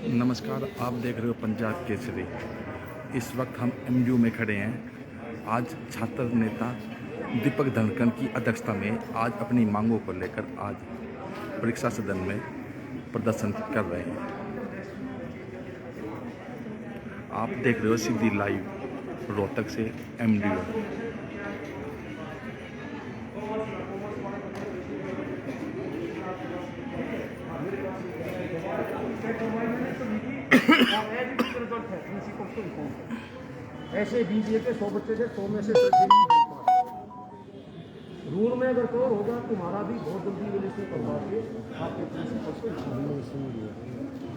नमस्कार, आप देख रहे हो पंजाब केसरी। इस वक्त हम एमयू में खड़े हैं। आज छात्र नेता दीपक धनखड़ की अध्यक्षता में आज अपनी मांगों को लेकर आज परीक्षा सदन में प्रदर्शन कर रहे हैं। आप देख रहे हो सीधी लाइव रोहतक से एमयू। ऐसे बीजीए के 100 बच्चे थे, 100 में से रूल में अगर कवर होगा तुम्हारा भी बहुत जल्दी रिलेशन करवा के आपके प्रिंसिपल को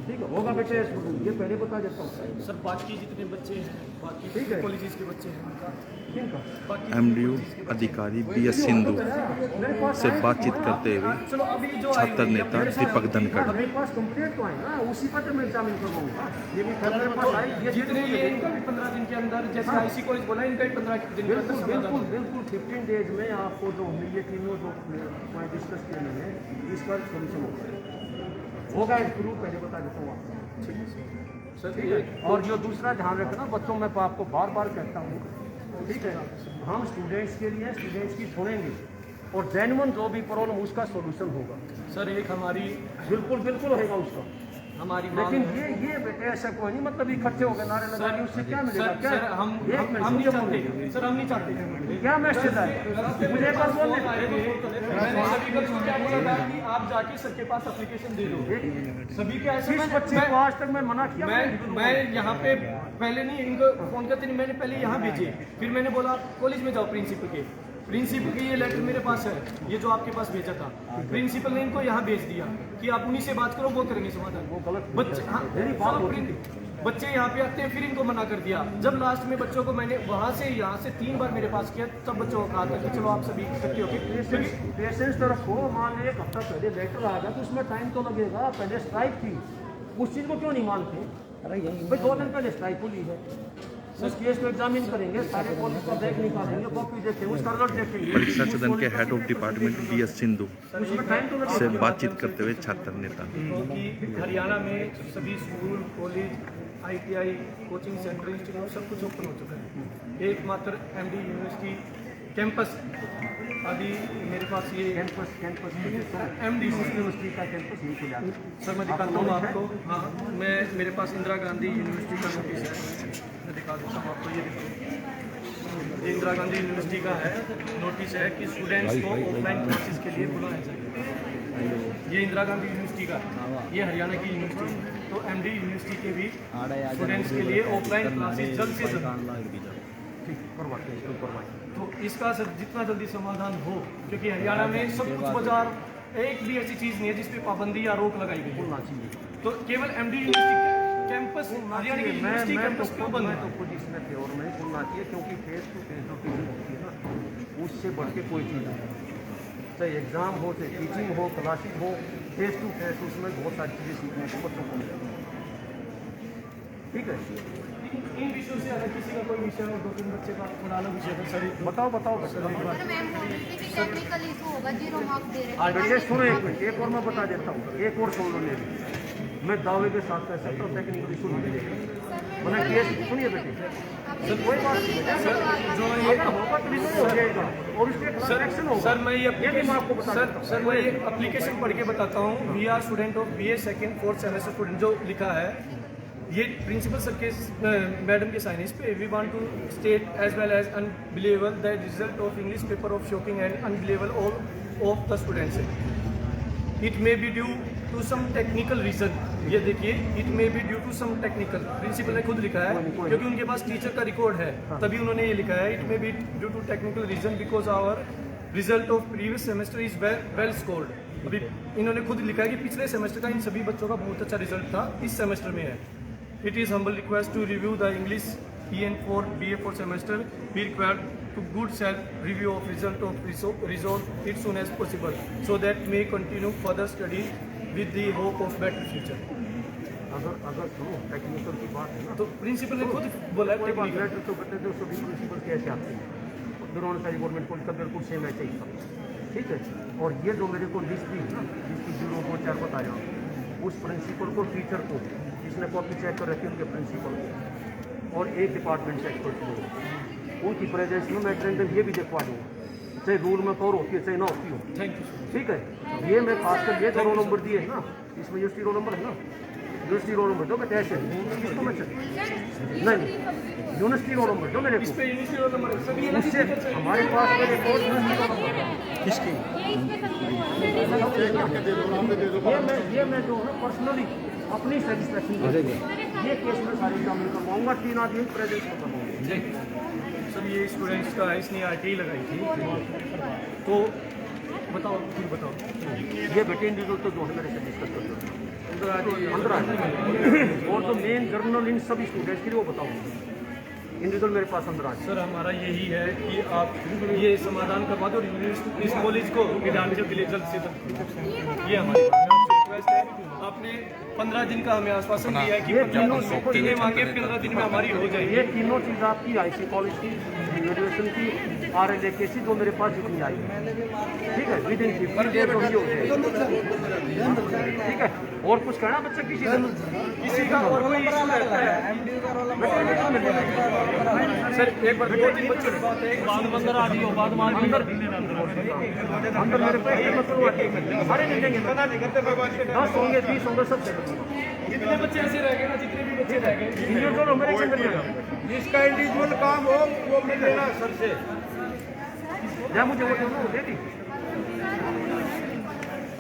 ठीक है होगा बेटे। ये पहले बता देता हूँ सर, बाकी जितने बच्चे हैं बाकी ठीक है कॉलेजेस के बच्चे हैं उनका एमयू अधिकारी BS सिंधु से बातचीत करते हुए छात्र नेता दीपक धनखड़। मेरे पास कंप्लीट तो है ना, उसी पर तो मैं एग्जामिन करवाऊंगा। ये भी मेरे पास आई ये जितने ये इनका भी 15 दिन के अंदर, जैसे आईसी कॉलेज बोला इनका भी 15 दिन के अंदर बिल्कुल बिल्कुल 15 डेज में आपको जो ये तीनों जो मैं डिस्कस किए हैं इसका सोल्यूशन होगा। इस ग्रुप पहले बता देता हूँ आपको। ठीक है, और जो दूसरा ध्यान रखना बच्चों, मैं आपको बार बार कहता हूँ, ठीक है, हम स्टूडेंट्स के लिए स्टूडेंट्स की सुनेंगे और जेन्युइन जो भी प्रॉब्लम उसका सॉल्यूशन होगा। सर एक हमारी बिल्कुल बिल्कुल होगा उसका, हमारी लेकिन ये बेटे ऐसा कोई नहीं मतलब इकट्ठे हो गए नारे लगा रही उससे क्या मिलेगा? क्या सर हम नहीं चाहते, सर हम नहीं चाहते। क्या मैसेज है मुझे एक बार बोलने मैंने सभी को क्या बोला था कि आप जाके सबके पास एप्लीकेशन दे दो। सभी के ऐसे किस बच्चे को आज तक मैं मना किया? मैं यहाँ पे पहले नहीं इनको फोन करते नहीं, मैंने पहले यहाँ भेजे, फिर मैंने बोला कॉलेज में जाओ प्रिंसिपल की ये लेटर मेरे पास है, ये जो आपके पास भेजा था, प्रिंसिपल ने इनको यहाँ भेज दिया कि आप उन्हीं से बात करो, वो करेंगे समाधान। वो गलत बच्चे बच्चे यहाँ पे आते हैं, फिर इनको मना कर दिया। जब लास्ट में बच्चों को मैंने वहाँ से यहाँ से 3 बार मेरे पास किया, तब बच्चों को कहा था कि चलो आप सभी इकट्ठे होकर पेशेंस तो रखो। मान लो एक हफ्ता पहले लेटर आ गया तो उसमें टाइम तो लगेगा। पहले स्ट्राइक थी, उस चीज़ को क्यों नहीं मानते? अरे भाई 2 दिन पहले स्ट्राइक को ली है, उस केस को एग्जामिन करेंगे, सारे कॉलेज का बैग निकालेंगे, कॉपी देखेंगे, उसका रिजल्ट देखेंगे। परीक्षा सदन के head of department BS Sindhu उसमें टाइम तो लगेगा। से बातचीत करते हुए छात्र नेता क्योंकि हरियाणा में सभी school college ITI coaching centre institute सब कुछ ओपन हो चुका है। एकमात्र MD यूनिवर्सिटी कैंपस अभी मेरे पास ये कैंपस MD यूनिवर्सिटी का कैंपस नहीं खुला। सर मैं दिखाता हूँ आपको। हाँ, मैं मेरे पास इंदिरा गांधी यूनिवर्सिटी का नोटिस है, मैं दिखा देता हूँ आपको। ये देखो, ये इंदिरा गांधी यूनिवर्सिटी का है नोटिस है कि स्टूडेंट्स को ऑफलाइन क्लासेस के लिए बुलाया जाए। ये इंदिरा गांधी यूनिवर्सिटी का, ये हरियाणा की यूनिवर्सिटी। तो MD यूनिवर्सिटी के भी स्टूडेंट्स के लिए ऑफलाइन क्लासेस जल्द से जल्द तो इसका सर जितना जल्दी समाधान हो, क्योंकि हरियाणा में सब कुछ बाजार, एक भी ऐसी चीज़ नहीं है जिस पे पाबंदी या रोक लगाई गई होना चाहिए। तो केवल MD यूनिवर्सिटी कैंपस हरियाणा की यूनिवर्सिटी कैंपस क्यों बंद है? तो खुद इसमें थे और नहीं बोलना चाहिए, क्योंकि फेस टू फेस जो टीचिंग होती है ना, उससे बढ़ के कोई चीज़ नहीं है। चाहे एग्ज़ाम हो, चाहे टीचिंग हो, क्लासिंग हो, फेस टू फेस उसमें बहुत सारी चीज़ें सीखने को बच्चों को मिलती हैं। ठीक है, इन विषयों से अगर किसी का कोई विषय हो, 2-3 बच्चे का थोड़ा अलग विषय है सर, बताओ सर मैम बोल रही थी कि टेक्निकल इशू होगा, 0 मार्क्स दे रहे हैं। बेटे सुनो एक मिनट, एक और मैं बता देता हूँ, एक और सुन लो मेरी। मैं दावे के साथ कह सकता हूँ टेक्निकल इशू नहीं मिलेगा। मैंने केस सुनिए बेटे, सर कोई बात नहीं है, जो ये होगा तो रिजल्ट हो जाएगा और उसके एक्शन होगा। सर मैं ये मैं आपको बता सर मैं ये एप्लीकेशन पढ़ के बताता हूँ। We are student of BA second 4th semester student, जो लिखा है ये प्रिंसिपल सर के मैडम के साइन इस पे। We want to state as well as unbelievable the result of English paper of shocking and unbelievable all of the students. It may be due to some technical reason. ये देखिए, it may be due to some technical, principal ने खुद लिखा है क्योंकि उनके पास teacher का record है, तभी उन्होंने ये लिखा है। It may be due to technical reason because our result of previous semester is well scored. अभी इन्होंने खुद लिखा है कि पिछले सेमेस्टर का इन सभी बच्चों का बहुत अच्छा रिजल्ट था, इस सेमेस्टर में है। It is humble request to review the English EN4 BA 4 semester be required to good self review of result of resolve it soon as possible so that may continue further study with the hope of better future। अगर सुनो technical की बात है ना, तो principal ने खुद बोला लेटर तो बता दो, सभी प्रिंसिपल कैसे आते हैं, दोनों सारी गवर्नमेंट कॉलेज का बिल्कुल सेम ऐसे ही था। ठीक है, और ये जो मेरे को लिस्ट दी ना, जिसकी 0 को 4 बताया, उस प्रिंसिपल को टीचर को जिसने कॉपी चेक कर रखी उनके प्रिंसिपल और एक डिपार्टमेंट से एक्सपर्ट लोग, उनकी प्रेजेंस में मैं अटेंडेंस ये भी देखवा दूँगा, चाहे रूल में कवर होती है चाहे ना होती हो। Thank you. ठीक है, ये मैं खासकर ये रोल नंबर दिए है ना, इसमें यूनिवर्सिटी रोल नंबर है ना, यूनिवर्सिटी रोल नंबर दो मैं कैश है इसको मैं नहीं यूनिवर्सिटी रोल नंबर दो मेरे को, पे यूनिवर्सिटी रोल नंबर सभी उससे हमारे पास मेरे कोर्स किसकी ये मैं जो है पर्सनली अपनी सेटिस्फेक्शन ये केस में सारी एग्जामिन करवाऊंगा, 3 आदमी प्रेजेंस में करवाऊंगा। सर ये स्टूडेंट्स का इसने आरटीआई लगाई थी, तो बताओ फिर बताओ। ये बेटे इंडिविजुअल तो जो है मेरे से डिस्कस करते हैं अंदर आ और जो मेन जर्नल इन सभी स्टूडेंट्स के लिए वो बताऊंगा, इंडिविजुअल मेरे पास अंदर आ। सर हमारा यही है कि आप ये समाधान करवा दो और इस कॉलेज को विद्यार्थियों के लिए जल्द से जल्द, ये हमारी रिक्वेस्ट है। आपने 15 दिन का हमें आश्वासन दिया है कि 15 दिन मांगे, 15 दिन में हमारी हो जाएगी। ये तीनों चीज़ आपकी आईसी कॉलेज की ग्रेजुएशन की RLA के सी जो मेरे पास जितनी आई है, ठीक है, विद इन 50 डेज हो जाएगी। ठीक है, और कुछ कहना बच्चा किसी का और कोई इशू रहता है सर एक बार 2-3 बच्चों की बात है, अंदर आ रही हो बाद में अंदर मेरे पे ये मतलब सारे मिलेंगे, 10 होंगे 20 होंगे सब जितने बच्चे ऐसे रह गए ना, जितने भी बच्चे रह गए जो मेरे से जिसका इंडिविजुअल काम हो वो मिल लेना सर से। या मुझे वो दे दी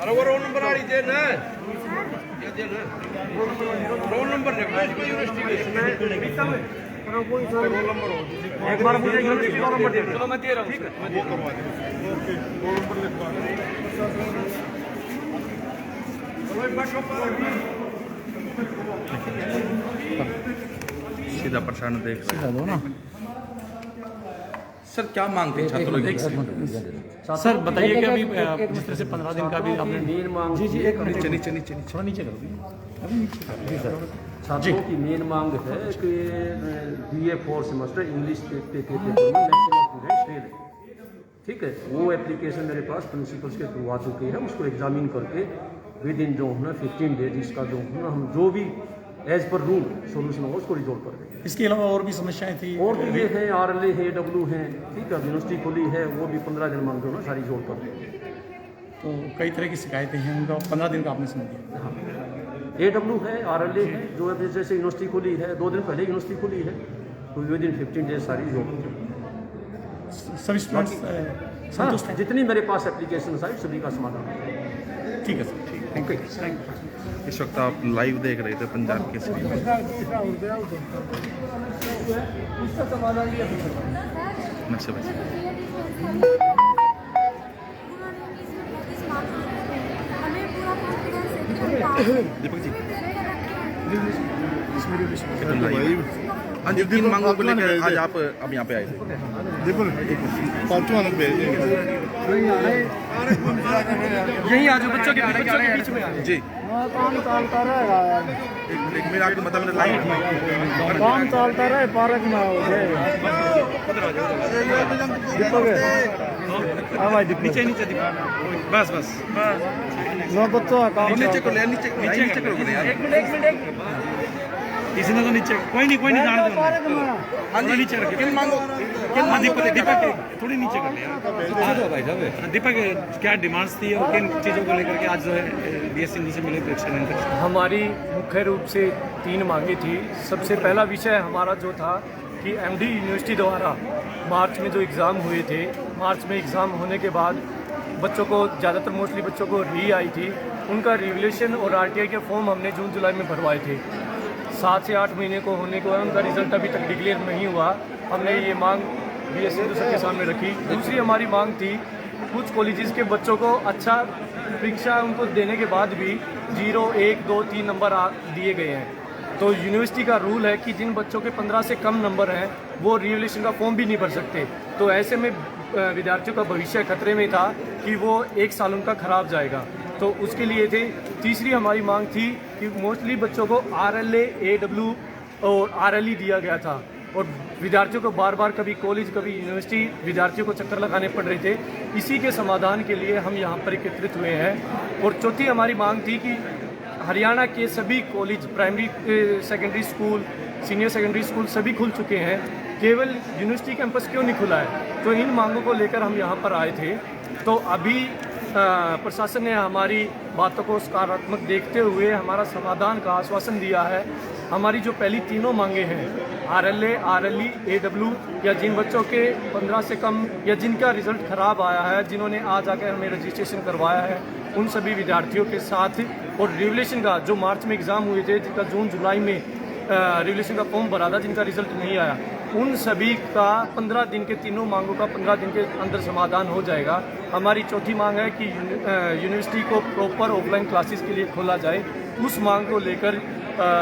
अरे वो रोल नंबर आ रही थी ना, रोल नंबर यूनिवर्सिटी में कोई रोल नंबर हो, एक बार मुझे यूनिवर्सिटी रोल नंबर दे दो। चलो मैं दे रहा हूँ, ठीक है वो करवा देंगे। ओके, रोल नंबर लिखवा सीधा प्रश्न देख दो ना सर, क्या मांगते हैं छात्रों की? सर बताइए कि अभी जिस तरह से 15 दिन का भी आपने मेन मांग जी एक मिनट नीचे थोड़ा नीचे करो जी सर। छात्रों की मेन मांग है कि BA 4 सेमेस्टर इंग्लिश के पेपर में मैक्सिमम स्टूडेंट्स फेल है। ठीक है, वो एप्लीकेशन मेरे पास प्रिंसिपल्स के थ्रू आ चुकी है, उसको एग्जामिन करके विद इन जो है 15 डेज इसका जो है हम जो भी एज पर रूल सोल्यूशन होगा उसको रिजोल्व कर देंगे। इसके अलावा और भी समस्याएं थी और भी ये है RLA है, W है, ठीक है, यूनिवर्सिटी खुली है, वो भी 15 दिन मांग जो है सारी रिजोल्व कर देंगे। तो कई तरह की शिकायतें हैं, उनका 15 दिन का आपने समझ दिया। हाँ, AW है, RLA है, जो है जैसे यूनिवर्सिटी खुली है 2 दिन पहले यूनिवर्सिटी खुली है, तो विद इन 15 डेज सारी रिजोल्व कर देंगे। सभी स्टूडेंट्स संतुष्ट हैं? जितनी मेरे पास एप्लीकेशन आई सभी का समाधान है। ठीक है सर, थैंक यू। इस वक्त आप लाइव देख रहे थे पंजाब के उसका समाधान भी अभी नक्शे बस दीपक जी लाइव हाँ जी, 3 मांगों को लेकर आज आप अब यहाँ पे आए थे। यही आ जाओ, बच्चों के बीच में आ जाओ। जी काम चलता रहेगा यार, एक मेरा आपको मतलब लाइव काम चलता रहे पार्क में नीचे बस बच्चों का नीचे को ले नीचे करोगे यार। एक मिनट किसी ने तो नीचे कोई नहीं जान दो हाँ जी, नीचे रखिए। किन मांगो हाँ, दीपक थोड़ी नीचे कर लिया। दीपक क्या डिमांड्स थी और किन चीज़ों को लेकर के आज जो है BS सिंधु से मिले थे? हमारी मुख्य रूप से 3 मांगे थी। सबसे पहला विषय हमारा जो था कि MD यूनिवर्सिटी द्वारा मार्च में जो एग्ज़ाम हुए थे, मार्च में एग्ज़ाम होने के बाद बच्चों को ज़्यादातर मोस्टली बच्चों को री आई थी, उनका रिवोल्यूशन और RTI के फॉर्म हमने जून जुलाई में भरवाए थे। 7 से 8 महीने को होने को है, उनका रिजल्ट अभी तक डिक्लेयर नहीं हुआ। हमने ये मांग BS सिंधु सर के सामने रखी। दूसरी हमारी मांग थी, कुछ कॉलेजेस के बच्चों को अच्छा परीक्षा उनको देने के बाद भी 0, 1, 2, 3 नंबर दिए गए हैं। तो यूनिवर्सिटी का रूल है कि जिन बच्चों के 15 से कम नंबर हैं वो रिवोल्यूशन का फॉर्म भी नहीं भर सकते। तो ऐसे में विद्यार्थियों का भविष्य खतरे में था कि वो 1 साल उनका खराब जाएगा, तो उसके लिए थे। तीसरी हमारी मांग थी कि मोस्टली बच्चों को RLA, AW और RLE दिया गया था और विद्यार्थियों को बार बार कभी कॉलेज कभी यूनिवर्सिटी विद्यार्थियों को चक्कर लगाने पड़ रहे थे। इसी के समाधान के लिए हम यहाँ पर एकत्रित हुए हैं। और चौथी हमारी मांग थी कि हरियाणा के सभी college, primary secondary school, senior secondary school सभी खुल चुके हैं, केवल यूनिवर्सिटी कैंपस क्यों नहीं खुला है? तो इन मांगों को लेकर हम यहाँ पर आए थे। तो अभी प्रशासन ने हमारी बातों को सकारात्मक देखते हुए हमारा समाधान का आश्वासन दिया है। हमारी जो पहली तीनों मांगे हैं, RLA, RLE, AW, या जिन बच्चों के 15 से कम या जिनका रिजल्ट ख़राब आया है, जिन्होंने आज आकर हमें रजिस्ट्रेशन करवाया है, उन सभी विद्यार्थियों के साथ, और रिवलेशन का जो मार्च में एग्ज़ाम हुए थे, जिनका जून जुलाई में रिवलेशन का फॉर्म भरा था, जिनका रिजल्ट नहीं आया, उन सभी का 15 दिन के, तीनों मांगों का 15 दिन के अंदर समाधान हो जाएगा। हमारी चौथी मांग है कि यूनिवर्सिटी को प्रॉपर ऑफलाइन क्लासेस के लिए खोला जाए। उस मांग को लेकर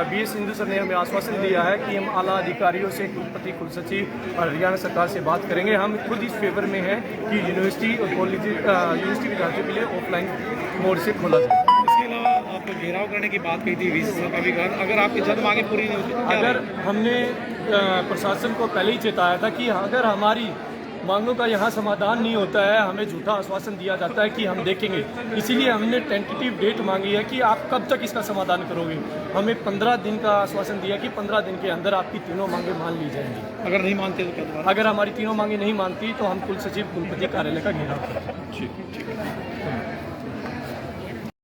BS सिंधु सर ने हमें आश्वासन दिया है कि हम आला अधिकारियों से, कुलपति, कुलसचिव और हरियाणा सरकार से बात करेंगे। हम खुद इस फेवर में हैं कि यूनिवर्सिटी और कॉलेज, यूनिवर्सिटी विद्यार्थियों के लिए ऑफलाइन मोड से खोला जाए। इसके अलावा आपको घेराव करने की बात कही थी VC सर का भी, अगर आपकी जल्द मांगे पूरी नहीं होती तो क्या अगर हमने प्रशासन को पहले ही चेताया था कि अगर हमारी मांगों का यहाँ समाधान नहीं होता है, हमें झूठा आश्वासन दिया जाता है कि हम देखेंगे, इसीलिए हमने टेंटेटिव डेट मांगी है कि आप कब तक इसका समाधान करोगे। हमें 15 दिन का आश्वासन दिया कि 15 दिन के अंदर आपकी तीनों मांगे मान ली जाएंगी। अगर नहीं मानते तो क्या? अगर हमारी तीनों मांगे नहीं मानती तो हम कुल सचिव, कुलपति कार्यालय का घेराव करेंगे। ठीक।